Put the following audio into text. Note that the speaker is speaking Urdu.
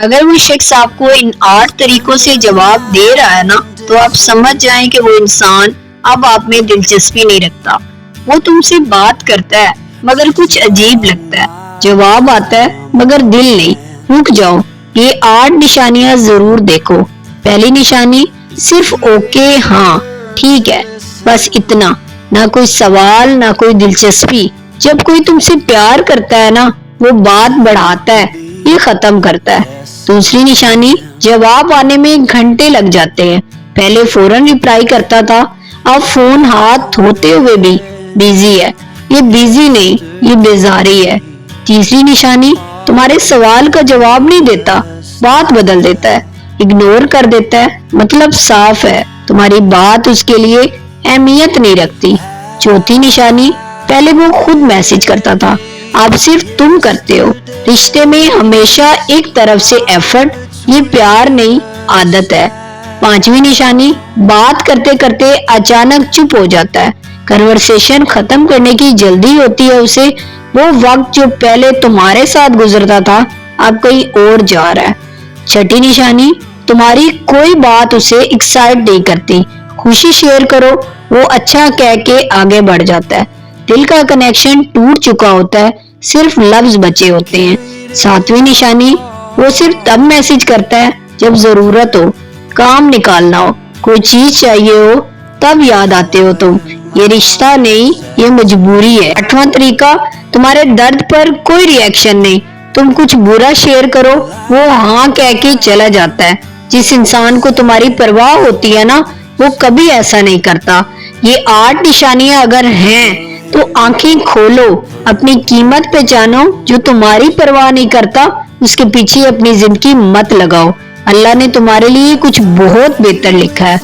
اگر وہ شخص آپ کو ان 8 طریقوں سے جواب دے رہا ہے نا تو آپ سمجھ جائیں کہ وہ انسان اب آپ میں دلچسپی نہیں رکھتا. وہ تم سے بات کرتا ہے مگر کچھ عجیب لگتا ہے. جواب آتا ہے مگر دل نہیں. رک جاؤ، یہ 8 نشانیاں ضرور دیکھو. پہلی نشانی، صرف اوکے، ہاں ٹھیک ہے، بس اتنا. نہ کوئی سوال، نہ کوئی دلچسپی. جب کوئی تم سے پیار کرتا ہے نا وہ بات بڑھاتا ہے، یہ ختم کرتا ہے. دوسری نشانی، جواب آنے میں گھنٹے لگ جاتے ہیں. پہلے فوراً ریپلائی کرتا تھا، اب فون ہاتھ دھوتے ہوئے بھی بیزی ہے. یہ بیزی نہیں، یہ بیزاری ہے. تیسری نشانی، تمہارے سوال کا جواب نہیں دیتا، بات بدل دیتا ہے، اگنور کر دیتا ہے. مطلب صاف ہے، تمہاری بات اس کے لیے اہمیت نہیں رکھتی. چوتھی نشانی، پہلے وہ خود میسج کرتا تھا، اب صرف تم کرتے ہو. رشتے میں ہمیشہ ایک طرف سے ایفرٹ، یہ پیار نہیں عادت ہے. پانچویں نشانی، بات کرتے کرتے اچانک چپ ہو جاتا ہے. کنورسیشن ختم کرنے کی جلدی ہوتی ہے اسے. وہ وقت جو پہلے تمہارے ساتھ گزرتا تھا اب کہیں اور جا رہا ہے. چھٹی نشانی، تمہاری کوئی بات اسے ایکسائٹ نہیں کرتی. خوشی شیئر کرو، وہ اچھا کہہ کے آگے بڑھ جاتا ہے. دل کا کنیکشن ٹوٹ چکا ہوتا ہے، صرف لفظ بچے ہوتے ہیں. ساتویں نشانی، وہ صرف تب میسج کرتا ہے جب ضرورت ہو، کام نکالنا ہو، کوئی چیز چاہیے ہو، تب یاد آتے ہو تم. یہ رشتہ نہیں، یہ مجبوری ہے. آٹھواں طریقہ، تمہارے درد پر کوئی ری ایکشن نہیں. تم کچھ برا شیئر کرو وہ ہاں کہہ کے چلا جاتا ہے. جس انسان کو تمہاری پرواہ ہوتی ہے نا وہ کبھی ایسا نہیں کرتا. یہ 8 نشانیاں اگر ہیں تو آنکھیں کھولو، اپنی قیمت پہچانو. جو تمہاری پرواہ نہیں کرتا اس کے پیچھے اپنی زندگی مت لگاؤ. اللہ نے تمہارے لیے کچھ بہت بہتر لکھا ہے.